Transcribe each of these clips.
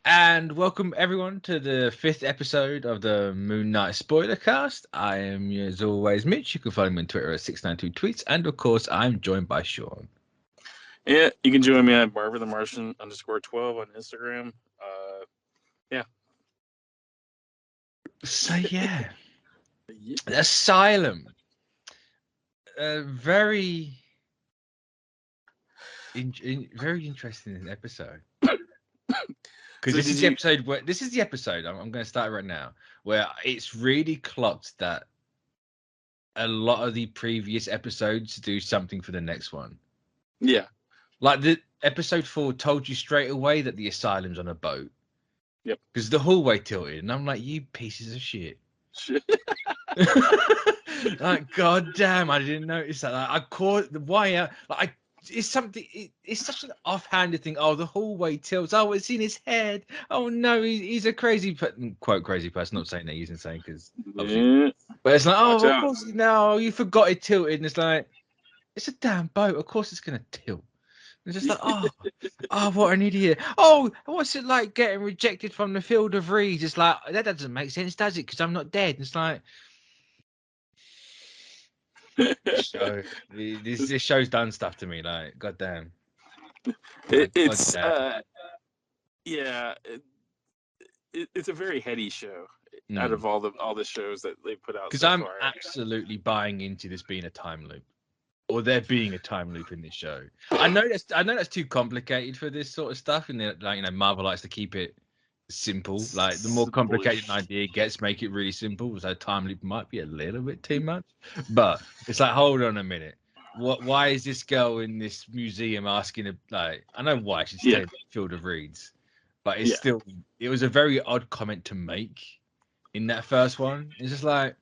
And welcome everyone to the fifth episode of the Moon Knight Spoilercast. I am, as always, Mitch. You can follow me on Twitter at 692tweets, and of course, I'm joined by Sean. Yeah, you can join me at Barber the Martian _12 on Instagram. Yeah. So yeah, Asylum. Very interesting episode. Because this is the episode where I'm going to start right now, where it's really clocked that a lot of the previous episodes do something for the next one. Yeah. Like the episode 4 told you straight away that the asylum's on a boat. Yep. Because the hallway tilted, and I'm like, you pieces of shit. Like, god damn, I didn't notice that. Like, I caught the wire. Like, it's something. It's such an offhanded thing. Oh, the hallway tilts. Oh, it's in his head. Oh no, he's a crazy quote crazy person. Not saying that he's insane because, but it's like, oh, of course, no, you forgot it tilted, and it's like, it's a damn boat. Of course, it's gonna tilt. It's just like, oh, what an idiot. Oh, what's it like getting rejected from the field of reeds? It's like, that doesn't make sense, does it? Because I'm not dead. It's like, this show's done stuff to me. Like, goddamn. It's a very heady show out of all the shows that they put out. Because I'm absolutely buying into this being a time loop. Or there being a time loop in this show. I know that's too complicated for this sort of stuff, and like Marvel likes to keep it simple. Like the more complicated an idea gets, make it really simple. So time loop might be a little bit too much, but it's like, hold on a minute. Why is this girl in this museum asking? Like, I know why she's staying in the field of reeds, but it's still, it was a very odd comment to make in that first one. It's just like,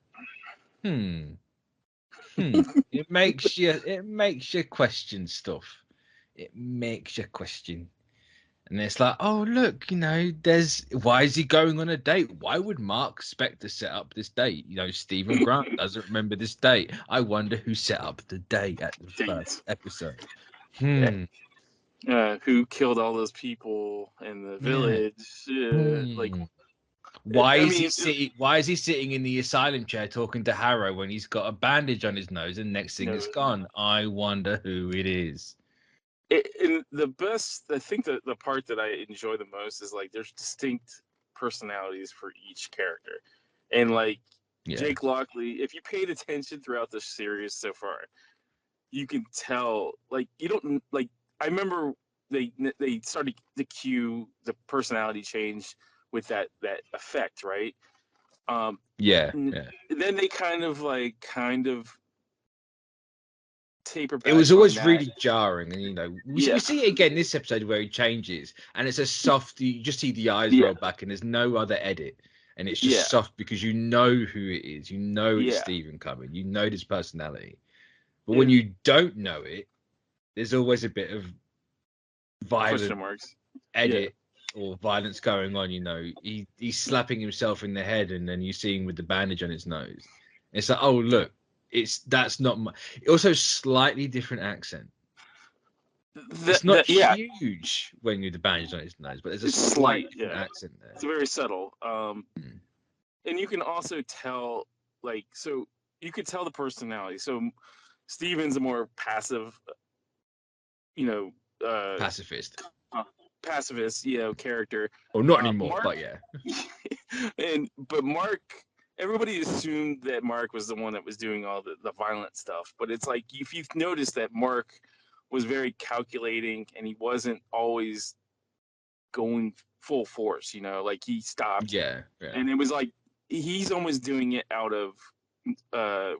It makes you question stuff. It makes you question. And it's like, oh look, why is he going on a date? Why would Mark Spector set up this date? Stephen Grant doesn't remember this date. I wonder who set up the date at the first episode. Who killed all those people in the village? Like, why is he sitting in the asylum chair talking to Harrow when he's got a bandage on his nose and next thing it's gone? I wonder who it is. And I think the part that I enjoy the most is like there's distinct personalities for each character, and like Jake Lockley, if you paid attention throughout the series so far, you can tell. Like, you don't like. I remember they started to cue the personality change with that effect, right? And then they kind of taper back. It was always really jarring, and we see it again this episode where he changes, and it's a soft. You just see the eyes roll back, and there's no other edit, and it's just soft because you know who it is. You know it's Stephen coming. You know his personality, but when you don't know it, there's always a bit of violent edit or violence going on. He's slapping himself in the head, and then you see him with the bandage on his nose. It's like, oh look. That's not my. Also, slightly different accent. It's not huge when you're the bandage on his nose, but there's a slight accent there. It's very subtle. And you can also tell, you could tell the personality. So Steven's a more passive, pacifist. Pacifist, character. Or not anymore, Mark, but yeah. But Mark. Everybody assumed that Mark was the one that was doing all the violent stuff, but it's like, if you've noticed that Mark was very calculating and he wasn't always going full force, like he stopped. Yeah. And it was like he's almost doing it out of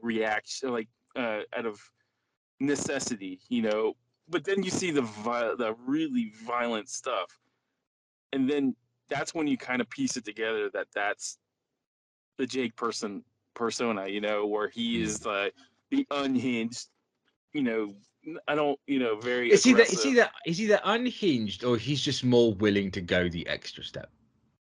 reaction, out of necessity, But then you see the really violent stuff, and then that's when you kind of piece it together that that's the Jake persona, where he is the unhinged, I don't, very is aggressive. Is he that unhinged, or he's just more willing to go the extra step?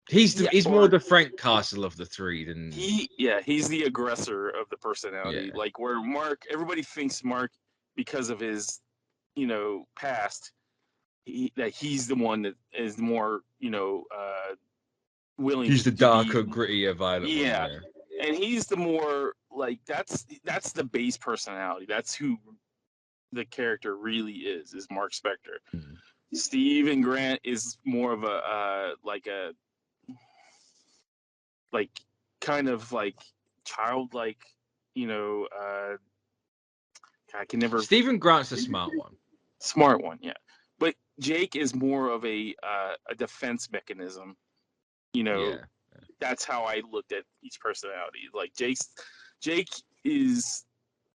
He's more the Frank Castle of the three than he's the aggressor of the personality. Like, where Mark, everybody thinks Mark, because of his past, he's the one that is more, willing. He's to the darker, be, grittier, violent one. Yeah, and he's the more like that's the base personality. That's who the character really is Mark Spector. Mm. Steven Grant is more of kind of like childlike, I can never. Steven Grant's the smart one. Smart one, yeah. But Jake is more of a defense mechanism. That's how I looked at each personality. Like Jake is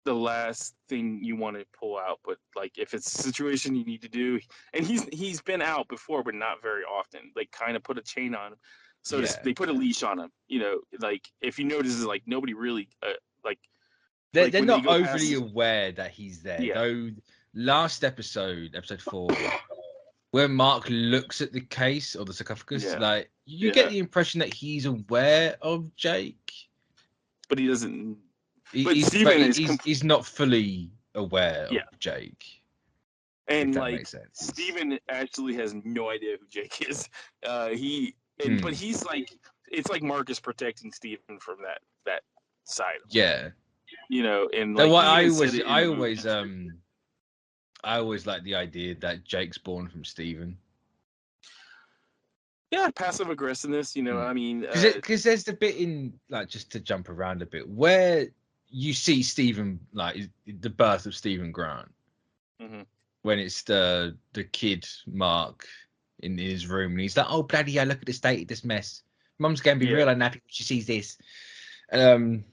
the last thing you want to pull out, but like if it's a situation you need to do, and he's been out before, but not very often. Like kind of put a chain on him, so they put a leash on him. Like if you notice, like nobody really they're not overly aware that he's there. Yeah. Though last episode 4, where Mark looks at the case or the sarcophagus, like you get the impression that he's aware of Jake, but he doesn't. He's not fully aware of Jake. And like Steven actually has no idea who Jake is. But he's like, it's like Mark is protecting Steven from that side. Yeah. And like I always like the idea that Jake's born from Steven. Yeah, passive aggressiveness. I mean, because there's the bit in, like, just to jump around a bit, where you see Steven, like the birth of Steven Grant, when it's the kid Mark in his room, and he's like, "Oh bloody hell, look at the state of this mess. Mum's gonna be real unhappy when she sees this." And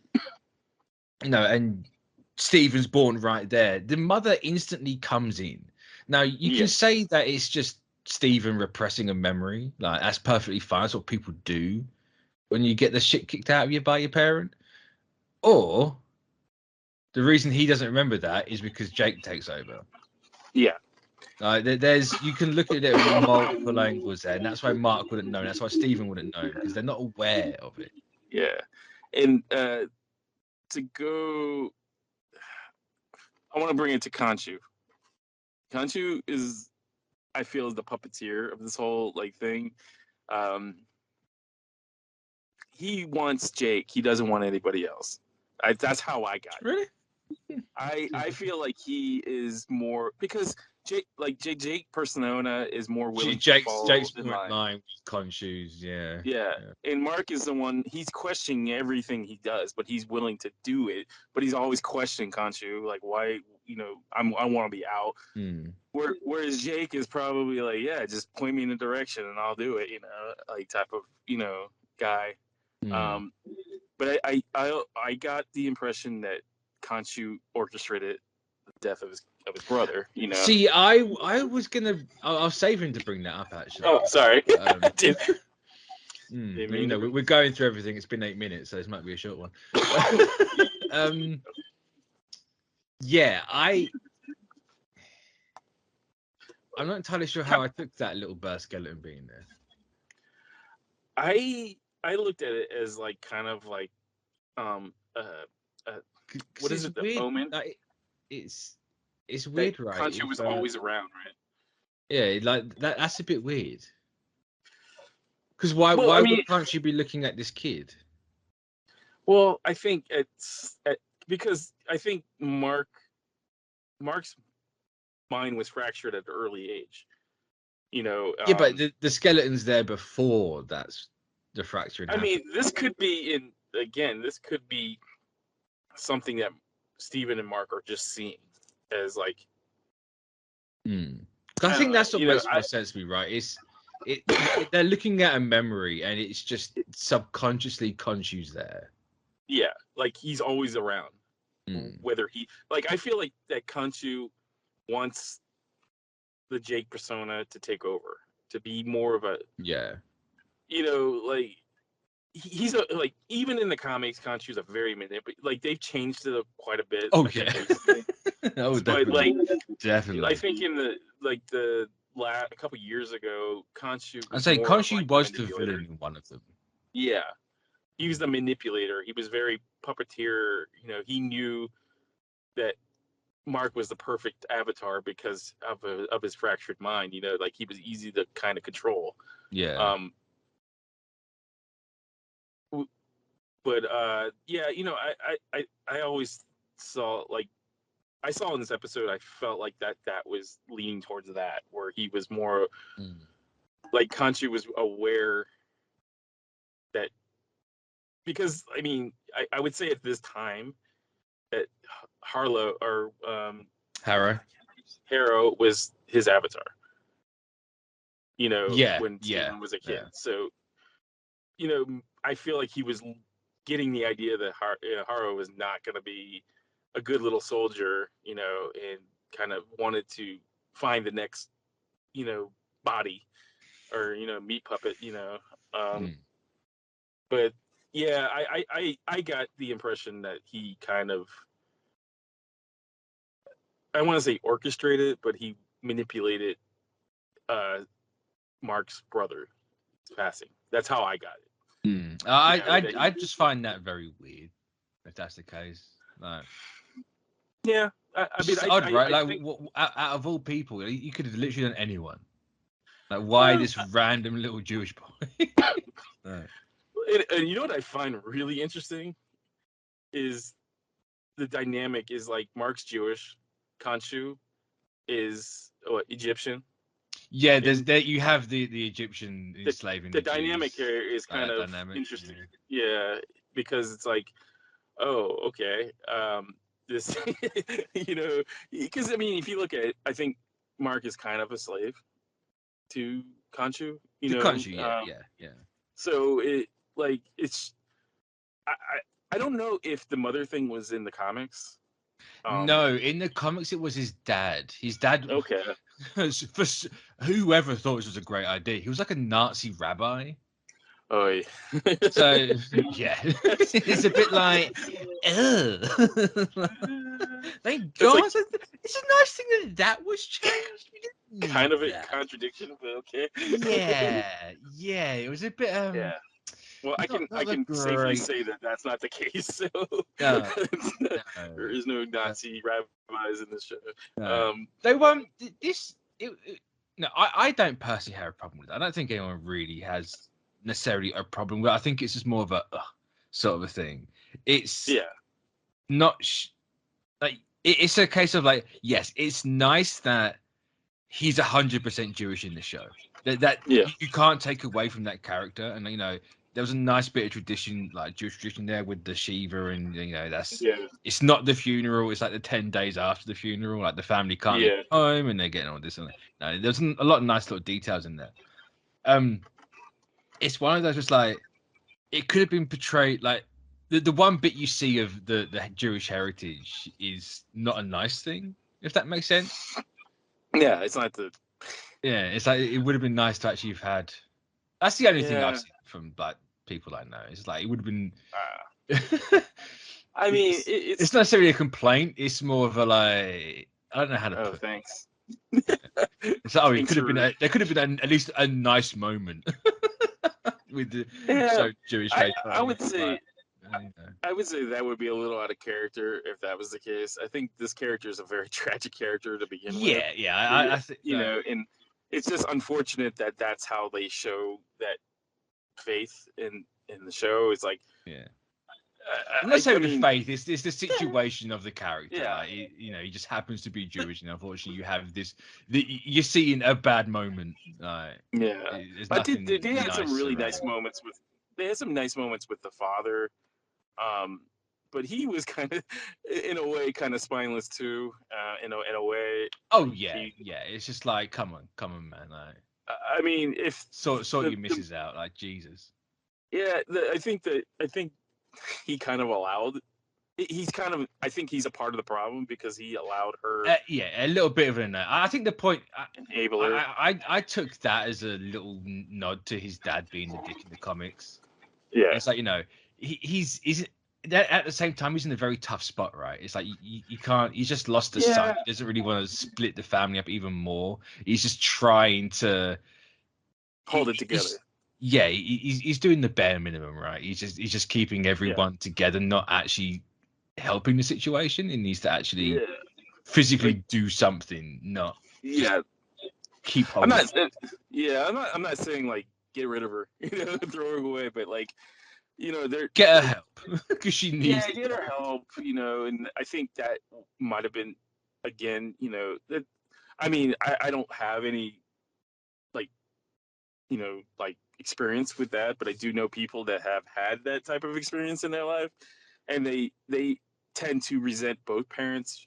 Steven's born right there. The mother instantly comes in. Now you can say that it's just Steven repressing a memory. Like, that's perfectly fine. That's what people do when you get the shit kicked out of you by your parent. Or the reason he doesn't remember that is because Jake takes over. Yeah. You can look at it from multiple angles there, and that's why Mark wouldn't know. That's why Steven wouldn't know, because they're not aware of it. Yeah. And to go, I want to bring it to Khonshu. Khonshu is, I feel, is the puppeteer of this whole thing. He wants Jake. He doesn't want anybody else. That's how I got it. Really? I feel like he is more, because Jake persona is more willing to follow. Jake's point line with Khonshu's, yeah. And Mark is the one, he's questioning everything he does, but he's willing to do it. But he's always questioning Khonshu, like, why, I want to be out. Whereas Jake is probably like, yeah, just point me in a direction and I'll do it, type of, guy. But I got the impression that Khonshu orchestrated the death of his brother. See, I was gonna. I'll save him to bring that up, actually. Oh, sorry. We're going through everything. It's been 8 minutes, so this might be a short one. I'm not entirely sure how I took that little burst skeleton being there. I looked at it as kind of what is it? The omen. It's weird, right? Khonshu was always around, right? Yeah, that's a bit weird. Because why would Khonshu be looking at this kid? Well, I think it's because I think Mark's mind was fractured at an early age. But the skeleton's there before that's the fracture. I mean, this could be something that Steven and Mark are just seeing as I think that's what makes more sense to me, right? They're looking at a memory, and it's just subconsciously Khonshu's there. Yeah, he's always around. Whether he I feel like that Khonshu wants the Jake persona to take over, to be more of a he's a even in the comics, Khonshu's a very they've changed it quite a bit. Oh yeah. Oh, definitely. But definitely. I think in the a couple years ago, Khonshu. Khonshu was the villain in one of them. Yeah, he was the manipulator. He was very puppeteer. He knew that Mark was the perfect avatar because of his fractured mind. You know, like he was easy to kind of control. Yeah. But yeah, you know, I always saw, like, I saw in this episode, I felt like that was leaning towards that, where he was more like Khonshu was aware that, because I mean, I would say at this time that Harrow was his avatar. You know, when Steven was a kid. Yeah. So, you know, I feel like he was getting the idea that Harrow was not going to be a good little soldier, you know, and kind of wanted to find the next, you know, body or, you know, meat puppet, you know. But yeah, I got the impression that he kind of, I want to say orchestrated, but he manipulated Mark's brother passing. That's how I got it. I just find that very weird, if that's the case. Like, yeah, I mean, it's odd, right? Like, think, out of all people, you could have literally done anyone. Like, why this random little Jewish boy? And you know what I find really interesting is the dynamic is, like, Mark's Jewish, Khonshu is Egyptian. Yeah, you have the Egyptian enslaving the dynamic Jews. Here is kind of interesting. Yeah, because it's like, oh, okay, this, you know, because I mean, if you look at it, I think Mark is kind of a slave to Khonshu. You know, Khonshu, yeah. So it's I don't know if the mother thing was in the comics. No, in the comics it was his dad. His dad. Okay. For whoever thought this was a great idea, he was like a Nazi rabbi. Oh, yeah. So yeah, it's a bit like, thank God. It's a nice thing that was changed. Kind of a contradiction, but okay. Yeah, it was a bit. Yeah. Well, I can safely say that that's not the case. So no. There is no Nazi rabbis in this show. No. They won't. No, I don't personally have a problem with it. I don't think anyone really has necessarily a problem with it. I think it's just more of a sort of a thing. It's not like it's a case of like, yes, it's nice that he's 100% Jewish in the show. That you can't take away from that character, and you know. There was a nice bit of tradition, like Jewish tradition there with the Shiva, and you know it's not the funeral. It's like the 10 days after the funeral, like the family can't go home and they're getting all this. And no, there's a lot of nice little details in there. It's one of those just like it could have been portrayed like the one bit you see of the Jewish heritage is not a nice thing, if that makes sense. Yeah, it's not the. Yeah, it's like it would have been nice to actually have had. That's the only thing I've seen from like people I know. It's like it would have been. I mean, it's not necessarily a complaint. It's more of a like I don't know how to. Oh, thanks. It's like, it could have been. There could have been at least a nice moment with the Jewish face. I would say. I would say that would be a little out of character if that was the case. I think this character is a very tragic character to begin with. Yeah. I think you know, and it's just unfortunate that that's how they show that faith in the show. It's like, I'm not saying with faith. It's the situation of the character. Yeah. Like, you know, he just happens to be Jewish, and unfortunately, you have this. You're seeing a bad moment. But they had some really nice moments with. They had some nice moments with the father. But he was kind of, in a way, kind of spineless too. In a way. Oh yeah. It's just like, come on, man. Like, I mean, if sort your missus out, like Jesus. Yeah, I think he kind of allowed. He's kind of. I think he's a part of the problem because he allowed her. A little bit of an. I think the point. Enabler. I took that as a little nod to his dad being the dick in the comics. Yeah, it's like, you know, he's at the same time he's in a very tough spot, right? It's like you can't. He's just lost a son. He doesn't really want to split the family up even more. He's just trying to hold it together. He's doing the bare minimum, right? He's just keeping everyone together, not actually helping the situation. He needs to actually physically do something, not keep holding. I'm not saying like get rid of her, throw her away, but like, get her help because she needs. Get her help, and I think that might have been, again, that. I mean, I don't have any like experience with that, but I do know people that have had that type of experience in their life, and they tend to resent both parents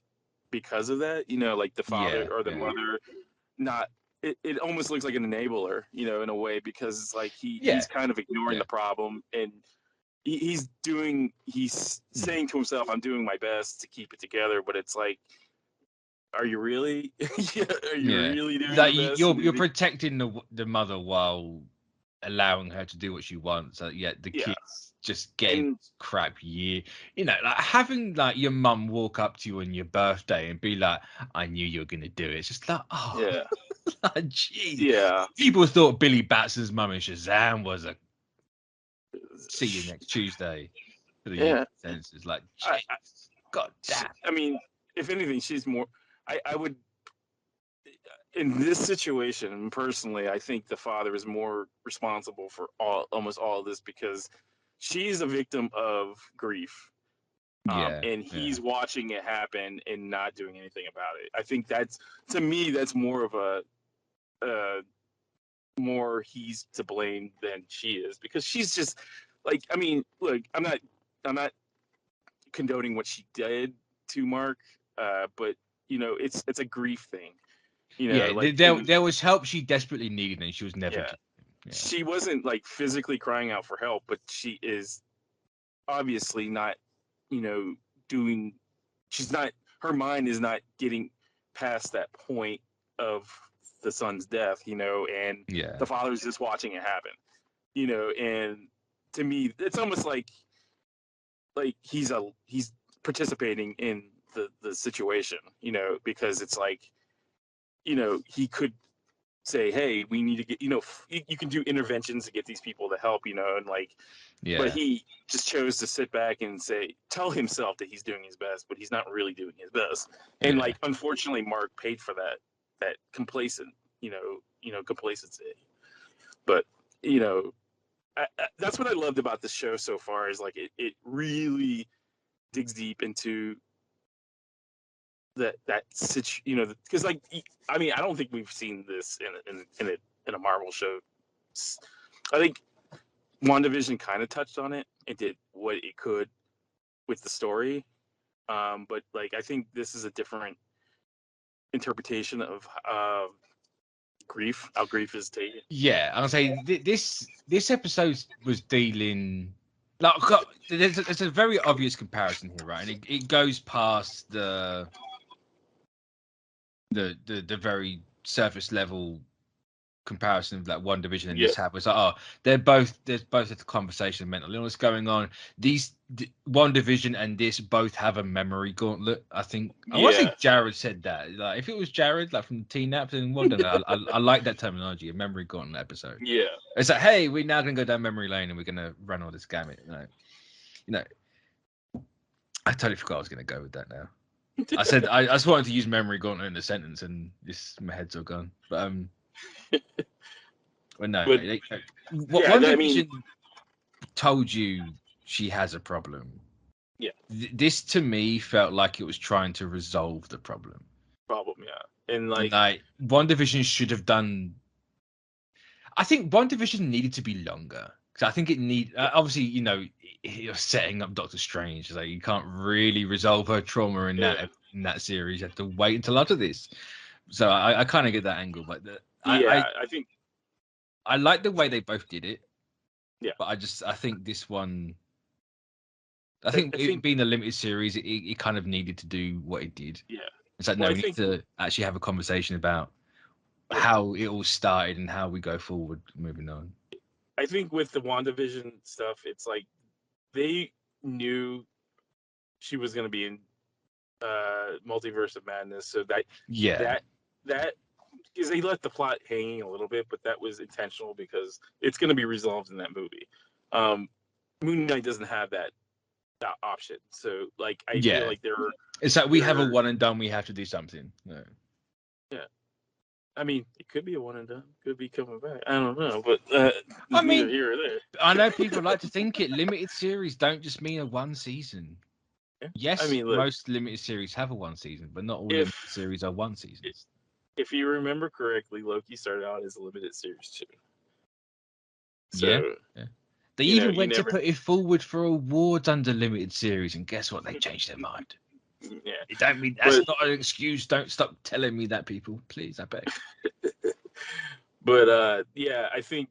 because of that. Like the father or the mother, not. It almost looks like an enabler, in a way, because it's like he's kind of ignoring the problem, and he's saying to himself, "I'm doing my best to keep it together," but it's like, are you really? Are you really doing like your best? You're protecting the mother while allowing her to do what she wants. The kids just getting crap year. Like having like your mum walk up to you on your birthday and be like, "I knew you were gonna do it." It's just like, oh, jeez. Yeah. People thought Billy Batts's mum in Shazam was a see you next Tuesday. For the senses, like, God damn. I mean, if anything, she's more. I would, in this situation, personally, I think the father is more responsible for almost all of this, because she's a victim of grief, and he's watching it happen and not doing anything about it. I think that's more of a more he's to blame than she is, because she's just like, I mean, look, I'm not condoning what she did to Mark, but it's a grief thing. There was help she desperately needed, and she was never. She wasn't like physically crying out for help, but she is obviously not, doing. She's not. Her mind is not getting past that point of the son's death, and the father's just watching it happen, and to me, it's almost like he's participating in the situation, because it's like, he could say, hey, we need to get, you can do interventions to get these people to help, and like, but he just chose to sit back and tell himself that he's doing his best, but he's not really doing his best. And like, unfortunately, Mark paid for that complacency. But, that's what I loved about the show so far, is like, it really digs deep into that because like, I mean, I don't think we've seen this in a Marvel show. I think WandaVision kind of touched on it and did what it could with the story, but like, I think this is a different interpretation of grief, how grief is taken. I'll say this episode was dealing. Like, there's a very obvious comparison here, right? And it goes past the very surface level comparison of like WandaVision and this happens. Like, there's both a conversation of mental illness going on. WandaVision and this both have a memory gauntlet. I think I want to say Jared said that. Like, if it was Jared, like from Teen Naps and Wanda, I like that terminology, a memory gauntlet episode. Yeah, it's like, hey, we're now gonna go down memory lane and we're gonna run all this gamut. I totally forgot I was gonna go with that now. I said I just wanted to use memory gauntlet in the sentence, and my head's all gone. But well, no. WandaVision told you she has a problem. Yeah. This to me felt like it was trying to resolve the problem. And like WandaVision should have done. I think WandaVision needed to be longer. So I think it obviously, you're setting up Doctor Strange. Like, you can't really resolve her trauma in that series. You have to wait until after this. So I kind of get that angle, but I think I like the way they both did it. Yeah, but I think this one. I think being a limited series, it kind of needed to do what it did. Yeah, it's like, we need to actually have a conversation about how it all started and how we go forward moving on. I think with the WandaVision stuff, it's like they knew she was going to be in Multiverse of Madness, so that because they let the plot hanging a little bit, but that was intentional because it's going to be resolved in that movie. Moon Knight doesn't have that option. So like I feel like it's like we have a one and done. We have to do something. No. Yeah. I mean, it could be a one and done. Could be coming back. I don't know, but I mean, here or there. I know people like to think it. Limited series don't just mean a one season. Yeah. Yes, I mean, look, most limited series have a one season, but not all limited series are one season. If you remember correctly, Loki started out as a limited series too. So, yeah. They even went to put it forward for awards under limited series, and guess what? They changed their mind. Yeah, it don't mean that's not an excuse. Don't stop telling me that, people. Please, I beg. But I think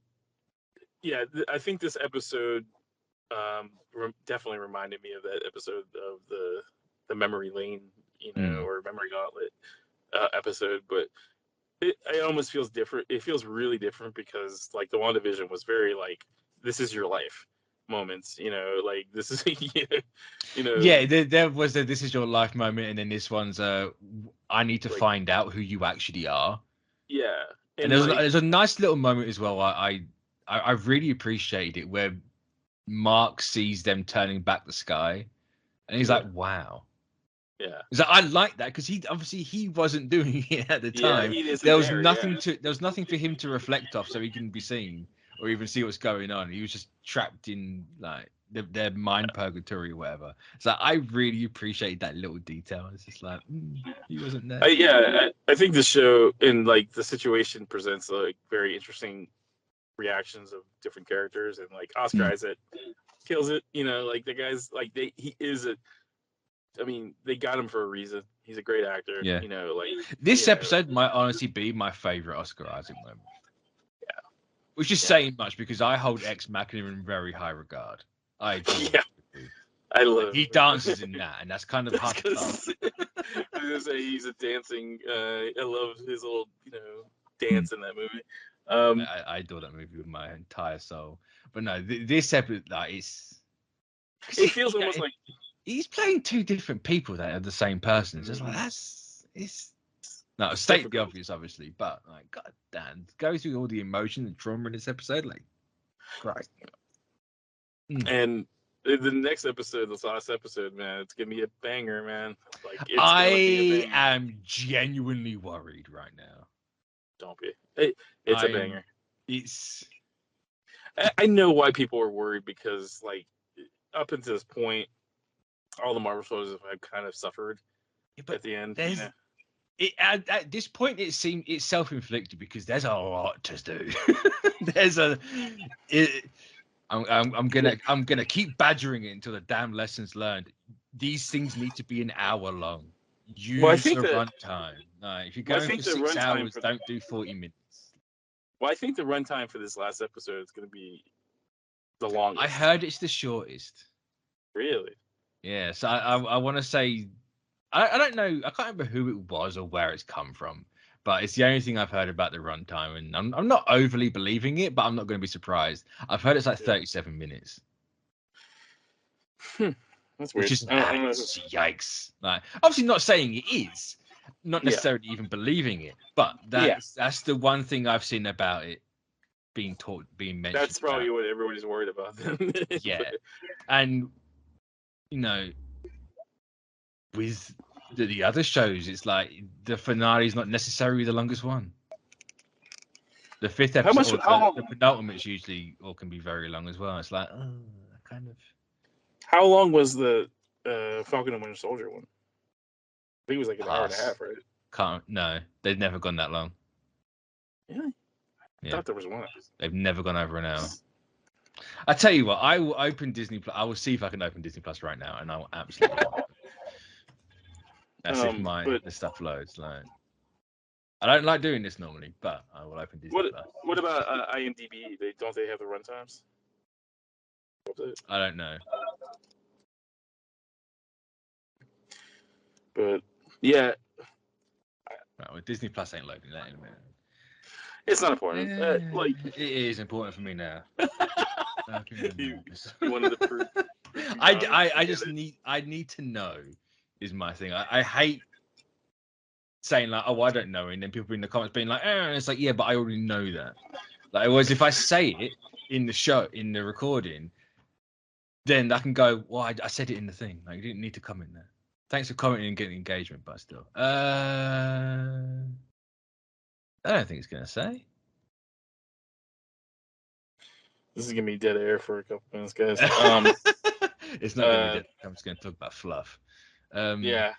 this episode definitely reminded me of that episode of the Memory Lane, or Memory Gauntlet episode. But it almost feels different. It feels really different because like the WandaVision was very like, this is your life moments, like this is there was a this is your life moment, and then this one's I need to find out who you actually are. And there's a nice little moment as well. I really appreciated it where Mark sees them turning back the sky, and he's like, wow. He's like, I like that because he wasn't doing it at the time. There was nothing for him to reflect off, so he couldn't be seen or even see what's going on. He was just trapped in like their mind purgatory or whatever. So I really appreciate that little detail. It's just like he wasn't there. I think the show and like the situation presents like very interesting reactions of different characters, and like Oscar Isaac kills it. Like the guy's like I mean, they got him for a reason. He's a great actor. Yeah. Like this episode might honestly be my favorite Oscar Isaac moment. Yeah. Which is saying much because I hold Ex Machina in very high regard. I do. I love. He dances in that, and that's kind of hard to I was gonna say he's a dancing. I love his little, dance in that movie. I adore that movie with my entire soul. But no, this episode, like, it feels almost like he's playing two different people that are the same person. It's just like state the obvious, obviously, but like, god damn, go through all the emotion and trauma in this episode, like, Christ. And the next episode, this last episode, man, it's gonna be a banger, man. Like, I am genuinely worried right now. Don't be. It's a banger. I know why people are worried because, like, up until this point, all the Marvel shows have kind of suffered at the end. At this point, it seemed it's self-inflicted because there's a lot to do. I'm gonna keep badgering it until the damn lessons learned. These things need to be an hour long. Use the runtime. If you're going for 6 hours, don't do 40 minutes. Well, I think the runtime for this last episode is going to be the longest. I heard it's the shortest. Really? Yeah. So I want to say, I don't know. I can't remember who it was or where it's come from, but it's the only thing I've heard about the runtime, and I'm not overly believing it, but I'm not going to be surprised. I've heard it's like 37 minutes. That's weird. Which is yikes. Like, obviously not saying it is, not necessarily even believing it, but that's the one thing I've seen about it being mentioned. That's probably what everybody's worried about then. Yeah. And with the other shows, it's like the finale is not necessarily the longest one. The fifth episode, the penultimate's usually or can be very long as well. It's like, kind of. How long was the Falcon and Winter Soldier one? I think it was like an hour and a half, right? No, they've never gone that long. Really? I thought there was one. They've never gone over an hour. I tell you what, I will open Disney Plus. I will see if I can open Disney Plus right now, and I will absolutely. That's if the stuff loads. Like, I don't like doing this normally, but I will open Disney Plus. What about IMDb? Don't they have the runtimes? I don't know. But yeah, well, Disney Plus ain't loading that in a minute. It's not important. It is important for me now. You wanted to prove. I need to know is my thing. I hate saying like, oh, I don't know, and then people in the comments being like, and it's like, yeah, but I already know that. Like, whereas if I say it in the show, in the recording, then I can go, well, I said it in the thing. Like, you didn't need to comment there. Thanks for commenting and getting engagement, but still. I don't think it's going to say. This is going to be dead air for a couple minutes, guys. It's not going to be dead. I'm just going to talk about fluff. Yeah.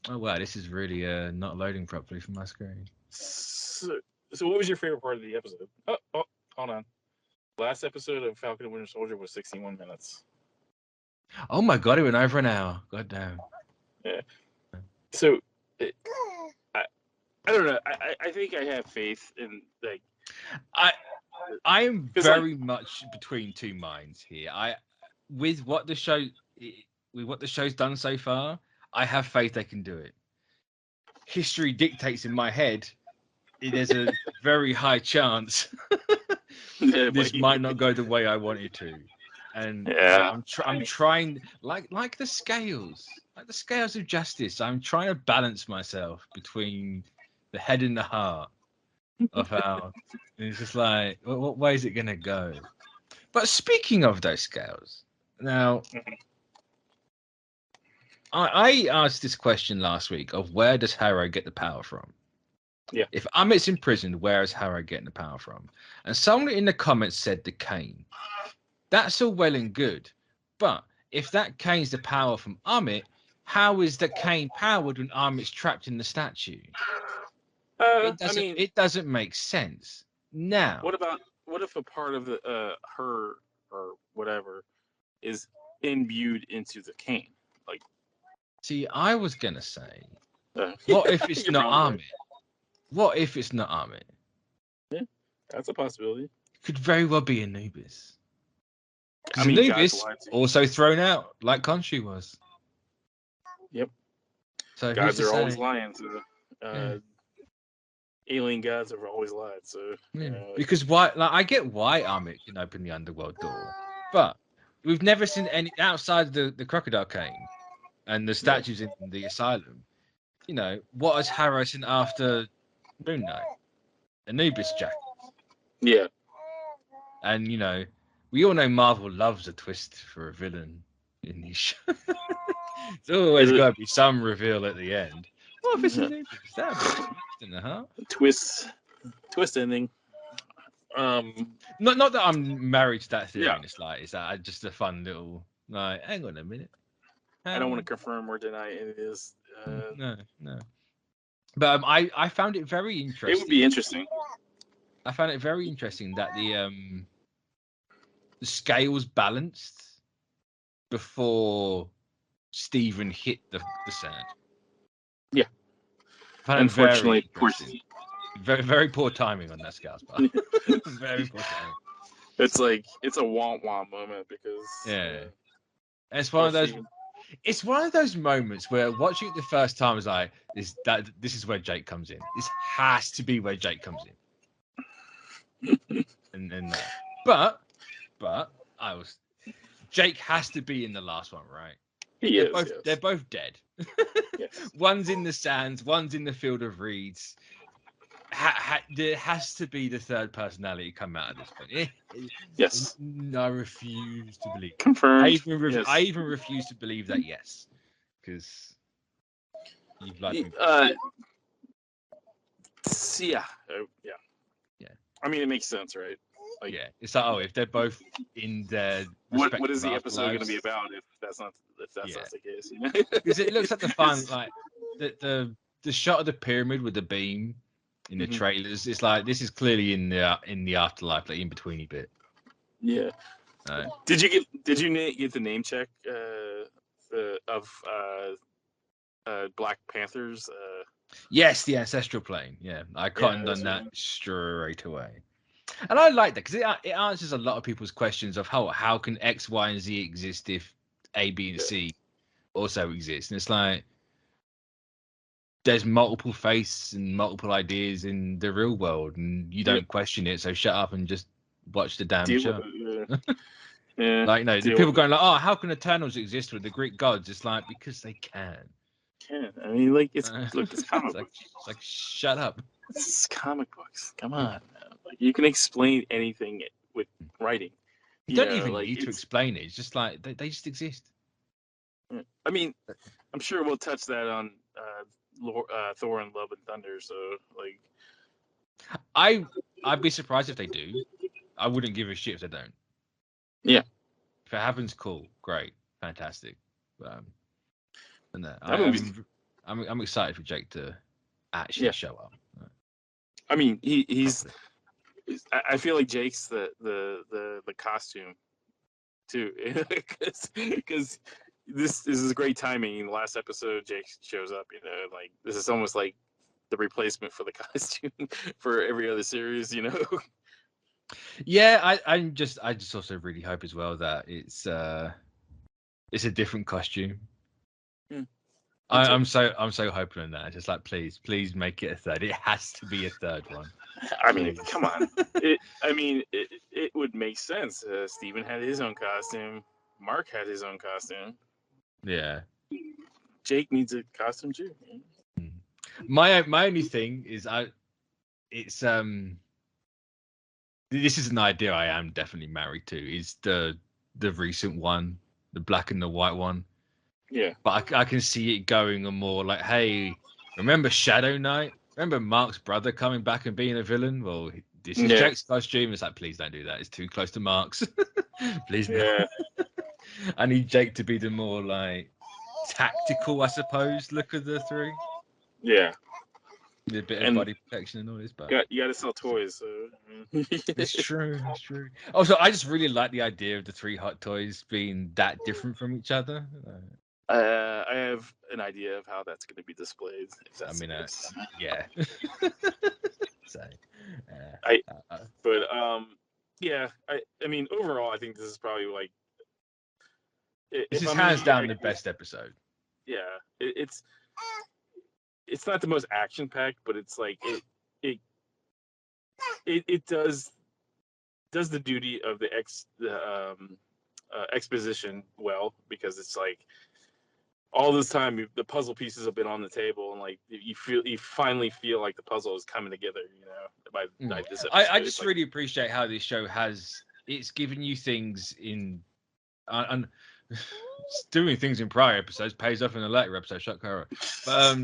Oh, wow. This is really not loading properly from my screen. So what was your favorite part of the episode? Oh, hold on. Last episode of Falcon and Winter Soldier was 61 minutes. Oh my god, it went over an hour. God damn. Yeah. So, I don't know. I think I have faith in, like... I am very much between two minds here. With what the show's done so far, I have faith they can do it. History dictates in my head there's a very high chance this might not go the way I want it to, and I'm trying like the scales of justice. I'm trying to balance myself between the head and the heart of how it's just like what way is it gonna go. But speaking of those scales, now I asked this question last week of where does Harrow get the power from? Yeah. If Amit's imprisoned, where is Harrow getting the power from? And someone in the comments said the cane. That's all well and good. But if that cane's the power from Amit, how is the cane powered when Amit's trapped in the statue? It doesn't make sense. Now, what if a part of the her or whatever is imbued into the cane? Like, see, I was gonna say, what if it's not Amit? What if it's not Amit? Yeah, that's a possibility. Could very well be Anubis. Because Anubis also thrown out like Khonshu was. Yep. So gods are always lying. So, alien gods have always lied. So because why? Like, I get why Amit can open the underworld door, but we've never seen any outside the crocodile cane and the statues in the asylum. You know, what has Harrow seen after Moon Knight? Anubis jacket. Yeah. And you know, we all know Marvel loves a twist for a villain in these shows. There's always got to be some reveal at the end. What if it's Anubis? That'd be interesting, huh? Twist ending. Not that I'm married to that theory. It's like, is that just a fun little like? Hang on a minute. I don't want to confirm or deny it is. No. But I found it very interesting. It would be interesting. I found it very interesting that the scales balanced before Stephen hit the sand. Yeah. Unfortunately, very, very poor timing on that scales part. Very poor timing. It's like it's a womp womp moment because and it's one of those. It's one of those moments where watching it the first time is like, this is where Jake comes in. This has to be where Jake comes in. and but Jake has to be in the last one, right? They're both dead. Yes. One's in the sands, one's in the field of reeds. There has to be the third personality come out at this point. Yes. I refuse to believe. Confirmed. I even refuse to believe that. Yes, because you've lied. Yeah. I mean, it makes sense, right? Like, it's like, if they're both in their what is the episode going to be about if that's not the case? You know? Because it looks like the fun, like the shot of the pyramid with the beam in the trailers. It's like this is clearly in the afterlife, like in betweeny bit. Yeah. Did you get the name check of Black Panther's? Yes, the ancestral plane. Yeah, I cottoned on that straight away. And I like that because it answers a lot of people's questions of how can X, Y, and Z exist if A, B, and C also exist. And it's like there's multiple faiths and multiple ideas in the real world, and you don't question it. So shut up and just watch the damn show. Like, no, the people going like, oh, how can Eternals exist with the Greek gods? It's like because they can. I mean, like it's comic books. It's like shut up. It's comic books. Come on, like you can explain anything with writing. You don't even need to explain it. It's just like they just exist. I mean, I'm sure we'll touch that on Thor and Love and Thunder. So like, I'd be surprised if they do. I wouldn't give a shit if they don't. Yeah. If it happens, cool, great, fantastic. And I'm excited for Jake to actually show up. I mean, he's. I feel like Jake's the costume too, because this is great timing. In the last episode, Jake shows up. You know, like this is almost like the replacement for the costume for every other series. You know. Yeah, I just also really hope as well that it's a different costume. I'm so hoping on that. Just like please make it a third. It has to be a third one. I mean, come on. It would make sense. Steven had his own costume. Mark had his own costume. Yeah. Jake needs a costume too. My only thing is this is an idea I am definitely married to. Is the recent one, the black and the white one. Yeah. But I can see it going a more like, hey, remember Shadow Knight? Remember Mark's brother coming back and being a villain? Well, this is Jake's costume. It's like, please don't do that. It's too close to Mark's. Please no. I need Jake to be the more like tactical, I suppose, look of the three. Yeah. With a bit of body protection and all this, but you got to sell toys. So. It's true. Also, I just really like the idea of the three Hot Toys being that different from each other. I have an idea of how that's going to be displayed. Yeah. So, I mean, overall, I think this is probably like. This is hands down the best episode. Yeah, it's not the most action packed, but it's like it does the duty of the exposition well, because it's like. All this time, the puzzle pieces have been on the table, and like you finally feel like the puzzle is coming together. You know, by this episode. I just really appreciate how this show it's given you things in, and doing things in prior episodes pays off in a later episode. Shock horror, but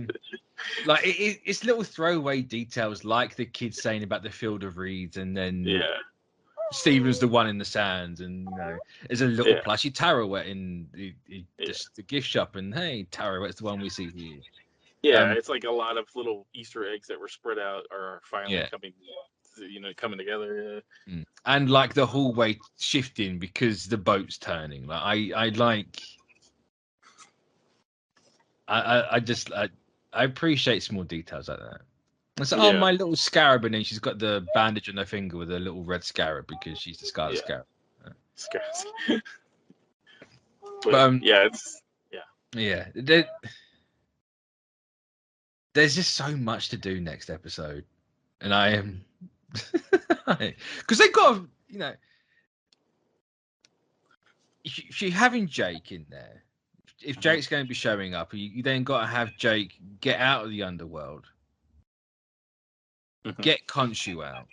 like it's little throwaway details, like the kids saying about the field of reeds, and then Steven's the one in the sand, and you know, there's a little plushy Tarot in the gift shop, and hey, Tarot's the one we see here. Yeah, it's like a lot of little Easter eggs that were spread out are finally coming together. Yeah. And like the hallway shifting because the boat's turning. Like I appreciate small details like that. It's like, my little scarab, and then she's got the bandage on her finger with a little red scarab because she's the Scarlet Scarab. There's just so much to do next episode, and I am because they got if you're having Jake in there, if Jake's going to be showing up, you then got to have Jake get out of the underworld. Get Khonshu out.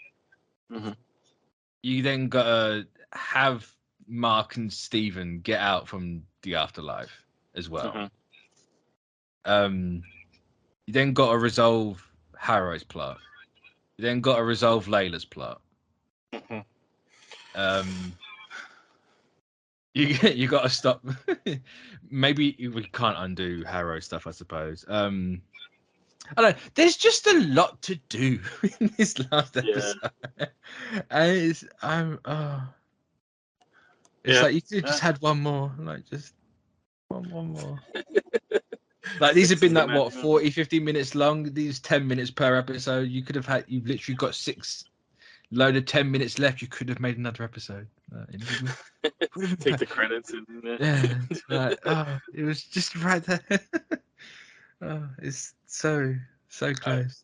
You then gotta have Mark and Steven get out from the afterlife as well. You then gotta resolve Harrow's plot. You then gotta resolve Layla's plot. You gotta stop. Maybe we can't undo Harrow stuff, I suppose. I don't know. There's just a lot to do in this last episode, and it's like you could just had one more, like just one more. Like these have been like what 40, 50 minutes long. These 10 minutes per episode. You could have had. You've literally got 6 load of 10 minutes left. You could have made another episode. Take the credits. It was just right there. Oh, it's so close.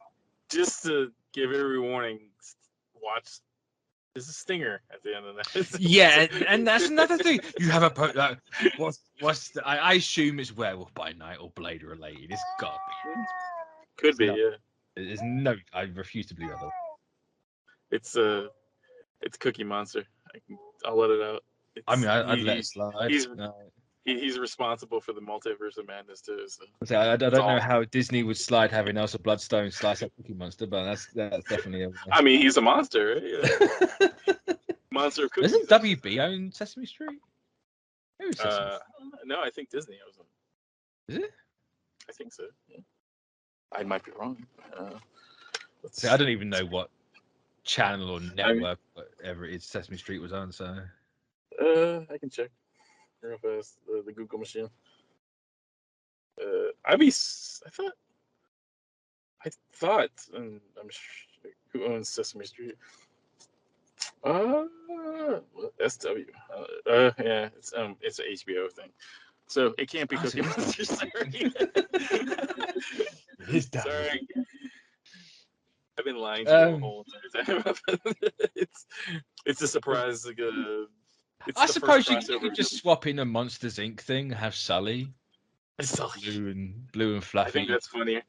Just to give every warning, watch. There's a stinger at the end of that. Yeah, and that's another thing. You have a I assume it's Werewolf by Night or Blade related. It's got to be. Could be, yeah. There's no. I refuse to believe otherwise. It's Cookie Monster. I'll let it out. I mean, I'd let it slide. He's responsible for the multiverse of madness too. So I don't know how Disney would slide having Elsa Bloodstone slice that Cookie Monster, but that's definitely. I mean, he's a monster. Right? Yeah. Monster of cookies. Doesn't WB own Sesame Street? No, I think Disney owns them. Is it? I think so. Yeah. I might be wrong. See, I don't even know what channel or network, whatever it is, Sesame Street was on. So. I can check real fast. The Google machine. I thought, and I'm sure, who owns Sesame Street? SW. Yeah, it's an HBO thing, so it can't be Cookie Monster. Sorry. Sorry. I've been lying to you the whole entire time. It's a surprise. I suppose you could just swap in a Monsters Inc. thing, have Sully. Blue and fluffy. I think that's funnier.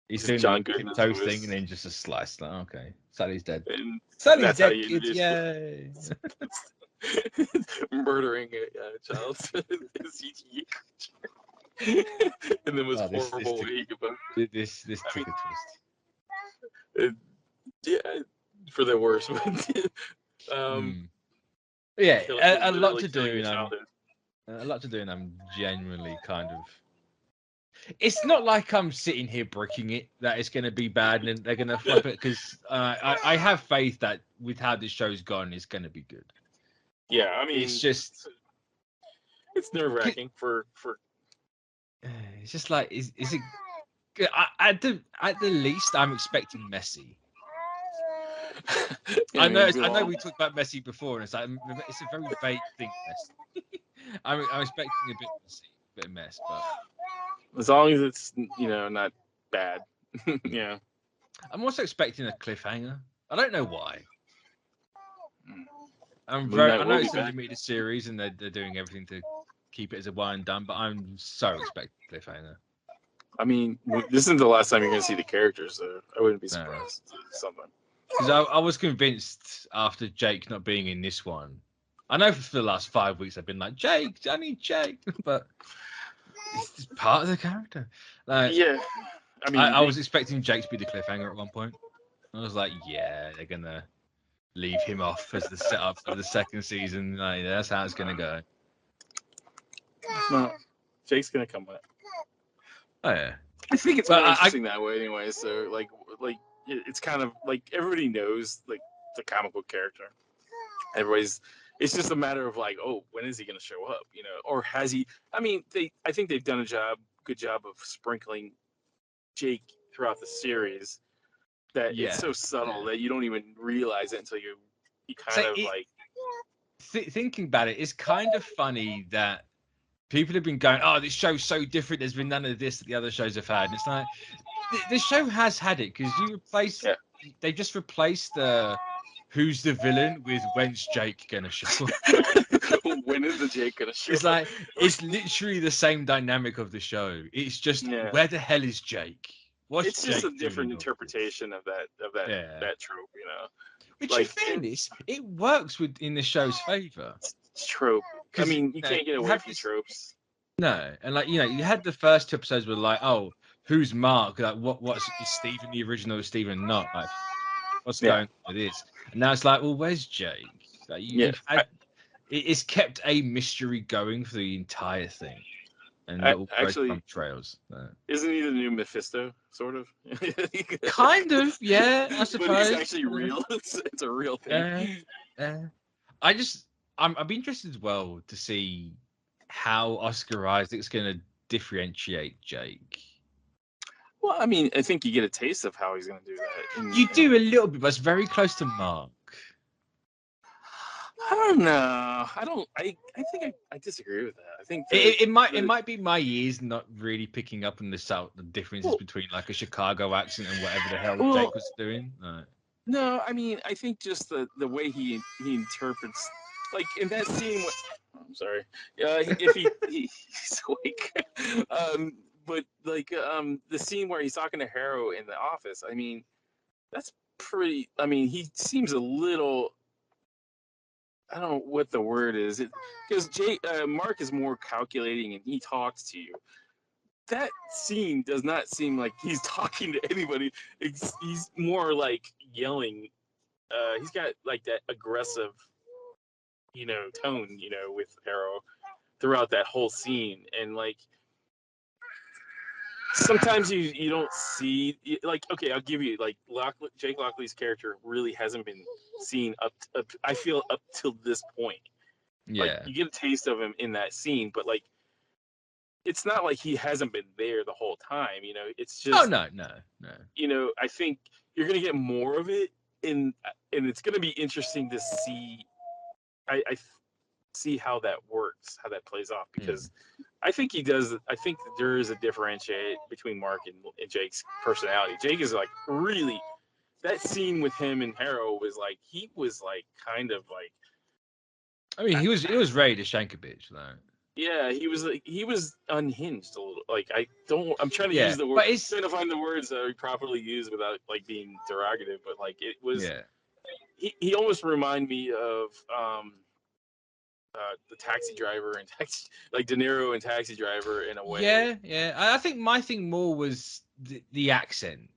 He's doing John the toe thing and then just a slice. Like, okay, Sully's dead. Sully's dead, kids, yay! Murdering a child. And then was horrible. This trigger twist. Yeah, for the worst. Yeah, a lot to do. A lot to do, and I'm genuinely kind of. It's not like I'm sitting here bricking it that it's going to be bad and they're going to flop it, because I have faith that with how this show's gone, it's going to be good. Yeah, I mean, it's just it's nerve-wracking for. It's just like is it? At the least, I'm expecting messy. I know we talked about messy before, and it's like it's a very vague thing. Messy. I'm expecting a bit of mess, but. As long as it's, not bad. Yeah. I'm also expecting a cliffhanger. I don't know why. I know it's a limited series and they're doing everything to keep it as a one and done, but I'm so expecting a cliffhanger. I mean, this isn't the last time you're going to see the characters, so I wouldn't be surprised. Something. Because I was convinced after Jake not being in this one. I know for the last 5 weeks I've been like, Jake, I need Jake, but... It's part of the character. Yeah, I mean, I was expecting Jake to be the cliffhanger at one point. I was like, yeah, they're gonna leave him off as the setup for the second season. Like, that's how it's gonna go. Well, Jake's gonna come back. Oh yeah. I think it's more interesting that way, anyway. So, like, it's kind of like everybody knows like the comic book character. It's just a matter of like, oh, when is he going to show up? Or has he? I mean, I think they've done a good job of sprinkling Jake throughout the series. That it's so subtle that you don't even realize it until you kind of like. Thinking about it, it's kind of funny that people have been going, oh, this show's so different. There's been none of this that the other shows have had. And it's like this show has had it, because they just replaced the. Who's the villain with when's Jake gonna show up? When is the Jake gonna show up? It's like it's literally the same dynamic of the show. It's just where the hell is Jake? It's just a different interpretation of that trope, Which, in fairness, it works in the show's favor. It's trope. I mean, you can't get away from tropes. No, and you had the first 2 episodes were like, oh, who's Mark? Like, what's is Stephen the original? Is Stephen not? Like, what's going on with this? And now it's like, well, where's Jake? Like, it's kept a mystery going for the entire thing, and little trails. Isn't he the new Mephisto, sort of? Kind of, yeah. I suppose. But it's actually real. It's a real thing. I'd be interested as well to see how Oscar Isaac's going to differentiate Jake. Well, I mean, I think you get a taste of how he's going to do that. You do a little bit, but it's very close to Mark. I don't know. I think I disagree with that. I think it might be my ears not really picking up on the differences between like a Chicago accent and whatever the hell Jake was doing. No, I mean, I think just the way he interprets, like in that scene. I'm sorry. If he's awake. But like the scene where he's talking to Harrow in the office, I mean, that's pretty. I mean, he seems a little I don't know what the word is. Because Mark is more calculating and he talks to you. That scene does not seem like he's talking to anybody. He's more like yelling. He's got like that aggressive, tone, with Arrow throughout that whole scene. And like, sometimes you don't see, like, okay, I'll give you, like, Jake Lockley's character really hasn't been seen up I feel, up till this point. Yeah. Like, you get a taste of him in that scene, but like, it's not like he hasn't been there the whole time, it's just, oh no. I think you're gonna get more of it, and it's gonna be interesting to see. I see how that works, how that plays off, because I think he does. I think that there is a differentiate between Mark and Jake's personality. Jake is like really, that scene with him and Harrow was like, he was like kind of like. I mean, he was ready to shank a bitch, though. Yeah, he was unhinged a little. Like, I'm trying to use the word. But trying to find the words that are properly used without like being derogative. But like, it was. Yeah. He almost reminded me of the Taxi Driver and like De Niro and Taxi Driver in a way. Yeah. I think my thing more was the accent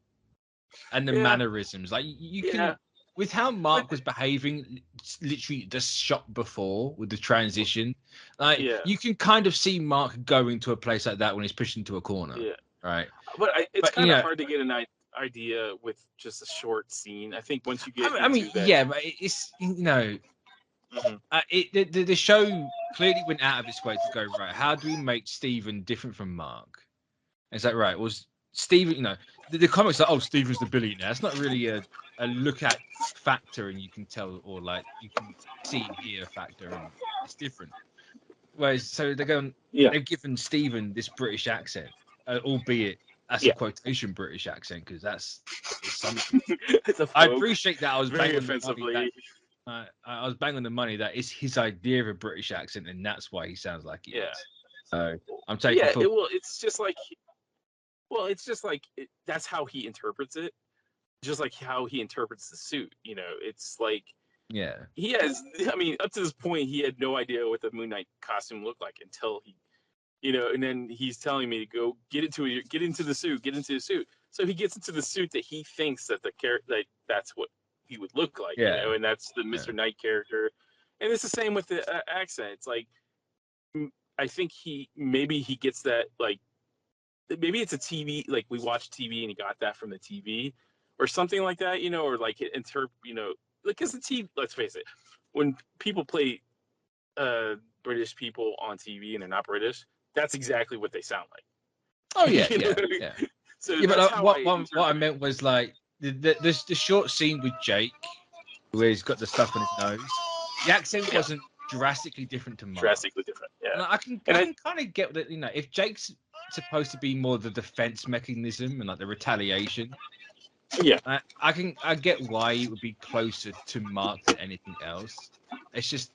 and the mannerisms. Like you can, with how Mark was behaving, literally the shot before with the transition, like you can kind of see Mark going to a place like that when he's pushed into a corner. Yeah. Right. But it's kind of hard to get an idea with just a short scene. I think once you get into that. Yeah, but it's the show clearly went out of its way to go, right, how do we make Steven different from Mark? And it's like, right, was Steven, the comics are, Steven's the billionaire. It's not really a look at factor, and you can tell, or like you can see and hear a factor, and it's different. Whereas, so they're going, they've given Steven this British accent, albeit that's a quotation British accent, because it's something. I appreciate that. I was very offensively. I was banging on the money that it's his idea of a British accent, and that's why he sounds like he is. So I'm taking. It's just like, that's how he interprets it. Just like how he interprets the suit, it's like, he has. I mean, up to this point, he had no idea what the Moon Knight costume looked like until he, and then he's telling me to go get into the suit. So he gets into the suit that he thinks that that's what he would look like, and that's the Mr. Knight character. And it's the same with the accent. It's like, I think maybe he gets that, like, maybe it's a TV, like we watch TV and he got that from the TV or something like that, or like because the TV, let's face it, when people play British people on TV and they're not British, that's exactly what they sound like. Oh yeah, yeah. So but what I meant was like the short scene with Jake where he's got the stuff on his nose. The accent wasn't drastically different to Mark. Drastically different, yeah. And I can kind of get that, if Jake's supposed to be more the defense mechanism and like the retaliation. Yeah, I get why it would be closer to Mark than anything else. It's just,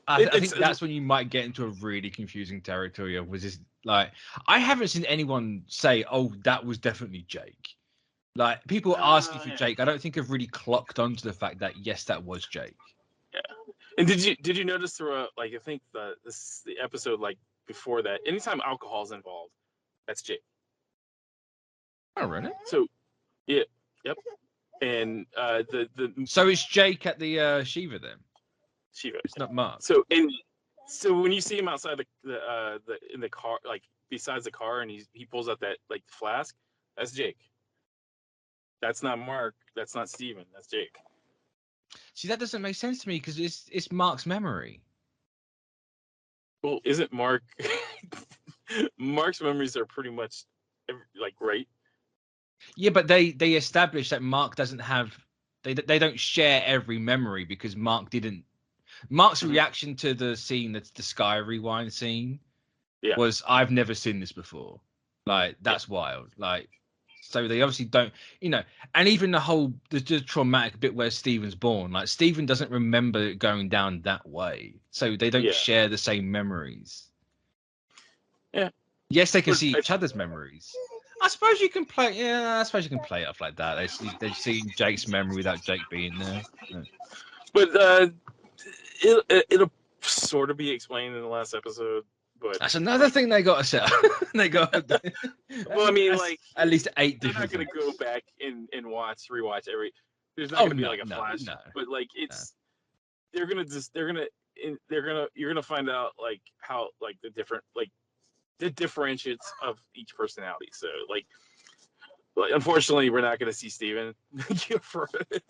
I think that's when you might get into a really confusing territory of, was this, like, I haven't seen anyone say, "Oh, that was definitely Jake." Like, people asking for Jake, I don't think have really clocked onto the fact that yes, that was Jake. Yeah, and did you notice throughout, like, I think the episode like before that, anytime alcohol's involved, that's Jake. Oh, really? So, yep. And so it's Jake at the Shiva then? Shiva. It's not Mark. So when you see him outside in the car, like besides the car, and he pulls out that like flask, that's Jake. That's not Mark. That's not Steven. That's Jake. See, that doesn't make sense to me because it's Mark's memory. Well, isn't Mark? Mark's memories are pretty much like right. Yeah, but they established that Mark doesn't have. They don't share every memory because Mark didn't. Mark's reaction to the scene, that's the Sky Rewind scene, was, "I've never seen this before." Like, that's wild. Like, so they obviously don't, and even the traumatic bit where Steven's born, like, Steven doesn't remember it going down that way. So they don't share the same memories. Yeah. Yes, they can see each other's memories. I suppose you can play. Yeah, I suppose you can play it off like that. They see Jake's memory without Jake being there. Yeah. But it'll sort of be explained in the last episode, but that's another thing they got to sell. They got. Well, I mean, like at least 8 they're different. They're not going to go back and rewatch every. There's not going to be like a flash, but like you're gonna find out like how like the different like the differentiates of each personality. So like unfortunately, we're not going to see Steven for it.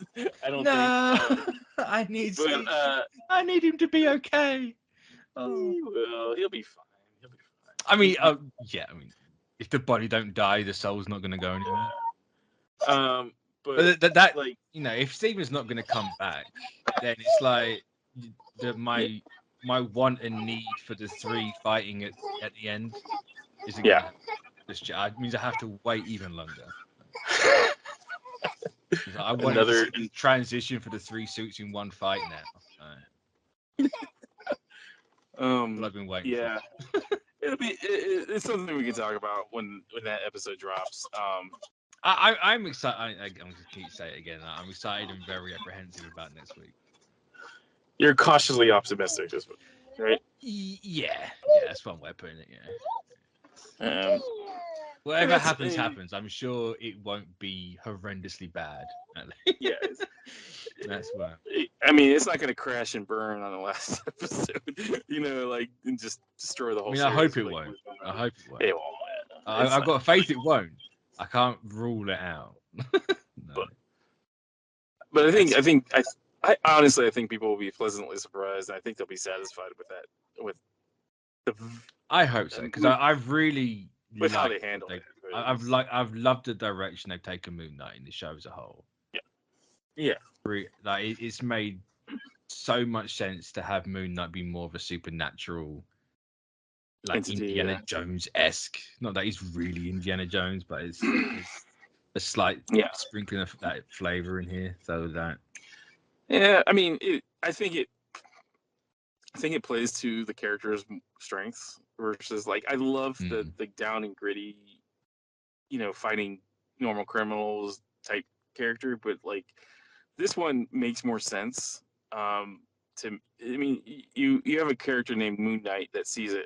I don't think. I need. But, I need him to be okay. Oh. He'll be fine. I mean, yeah. I mean, if the body don't die, the soul's not going to go anywhere. But that like if Steven's not going to come back, then it's like my want and need for the 3 fighting at the end is it means I have to wait even longer. I want another transition for the 3 suits in one fight now. I've been waiting. Yeah, it's something we can talk about when that episode drops. I'm excited. I'm going to keep saying it again. I'm excited and very apprehensive about next week. You're cautiously optimistic, right? Yeah, that's one way of putting it. Yeah. Whatever happens. I'm sure it won't be horrendously bad. Yeah, that's why. I mean, it's not going to crash and burn on the last episode, and just destroy the whole. I mean, I hope it won't. I hope it won't. It won't. I've got faith it won't. I can't rule it out. No. But I honestly think people will be pleasantly surprised. And I think they'll be satisfied with that. I hope so because I've really with how they handle it. I've loved the direction they've taken Moon Knight in the show as a whole. Yeah. Like it's made so much sense to have Moon Knight be more of a supernatural, like entity, Indiana Jones-esque. Not that he's really Indiana Jones, but it's a slight sprinkling of that flavor in here, so that. Yeah, I mean, I think it plays to the character's strengths versus like I love the down and gritty, fighting normal criminals type character, but like this one makes more sense. You have a character named Moon Knight that sees a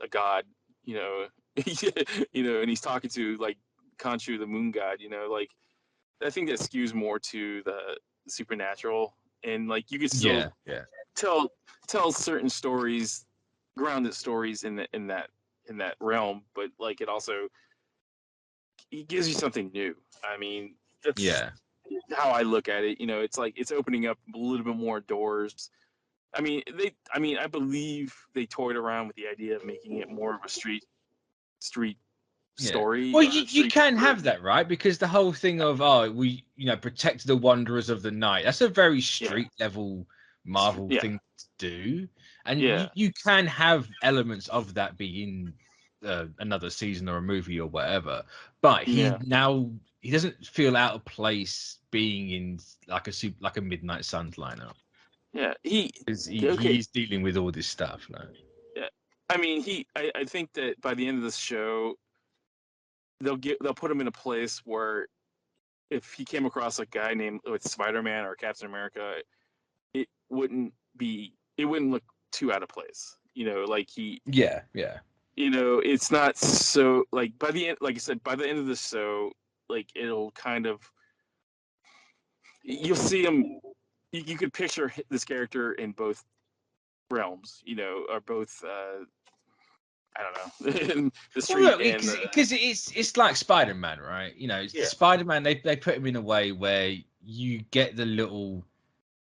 god, and he's talking to like Khonshu, the moon god, like I think that skews more to the supernatural, and like you can still tell certain stories, grounded stories in that realm, but like it gives you something new. I mean, that's how I look at it. It's like it's opening up a little bit more doors. I mean, I believe they toyed around with the idea of making it more of a street story. Well, you can have that, right? Because the whole thing of we protect the wanderers of the night. That's a very street level Marvel thing to do, and you can have elements of that be in another season or a movie or whatever. But he doesn't feel out of place being in like a Midnight Suns lineup. Yeah, he's dealing with all this stuff now. Yeah, I mean, I think that by the end of this show, they'll put him in a place where if he came across a guy named with Spider-Man or Captain America, it wouldn't look too out of place. Like he. Yeah. It's not so like by the end, like I said, by the end of the show, like it'll kind of you'll see him. You could picture this character in both realms, or both. I don't know. In the street because it's like Spider-Man, right? Spider-Man. They put him in a way where you get the little,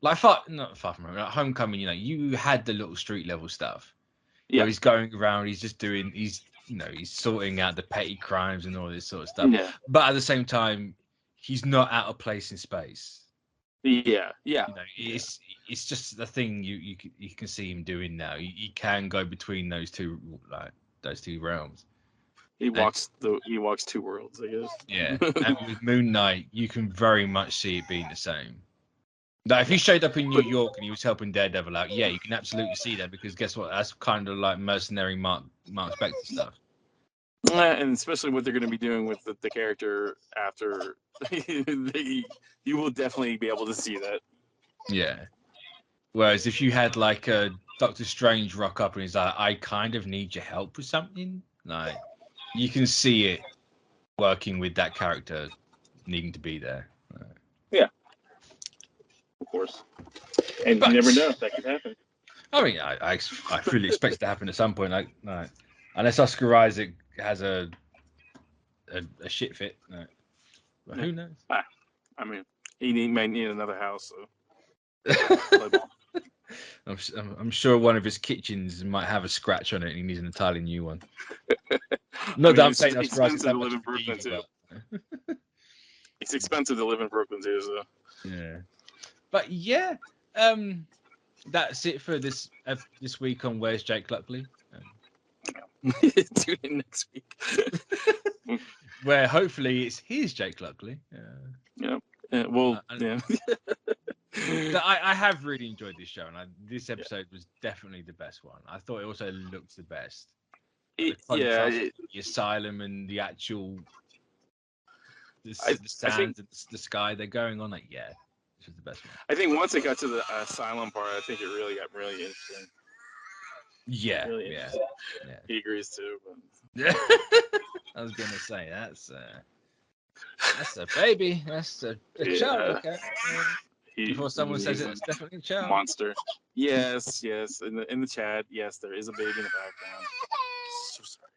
like not far from home, like Homecoming. You had the little street level stuff. Yeah, he's going around. He's just doing. He's sorting out the petty crimes and all this sort of stuff. Yeah. But at the same time, he's not out of place in space. Yeah. It's just the thing you can see him doing now. He can go between those two realms. He walks 2 worlds, I guess. Yeah, and with Moon Knight, you can very much see it being the same. Now, if he showed up in New York and he was helping Daredevil out, you can absolutely see that because guess what? That's kind of like mercenary Mark Spector stuff. And especially what they're going to be doing with the character after, you will definitely be able to see that. Yeah. Whereas if you had like a Doctor Strange rock up and he's like, I kind of need your help with something, like you can see it working with that character needing to be there. Yeah, of course. And you never know if that could happen. I mean, I fully expect it to happen at some point. Like, no, unless Oscar Isaac has a shit fit. No. But who knows? I mean, he might need another house. So. I'm sure one of his kitchens might have a scratch on it, and he needs an entirely new one. Not that I'm saying Oscar Isaac that much Brooklyn too. It's expensive to live in Brooklyn too. So. Yeah, but yeah, that's it for this week on Where's Jake Luckley. Tune in next week. Where hopefully it's his Jake Luckley. Yeah. Well, yeah. I have really enjoyed this show, and this episode was definitely the best one. I thought it also looked the best. The asylum and the actual the sands and the sky they're going on. Like, yeah, this was the best one. I think once it got to the asylum part, I think it really got really interesting. Yeah, really yeah. He agrees too. But... I was gonna say that's a baby. That's a child. Okay. Before someone says it, it's definitely a child. Monster. Yes. In the chat, yes, there is a baby in the background. So sorry.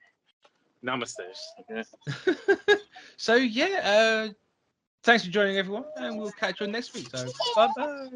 Namaste. Okay. So yeah, thanks for joining everyone, and we'll catch you next week. So bye bye.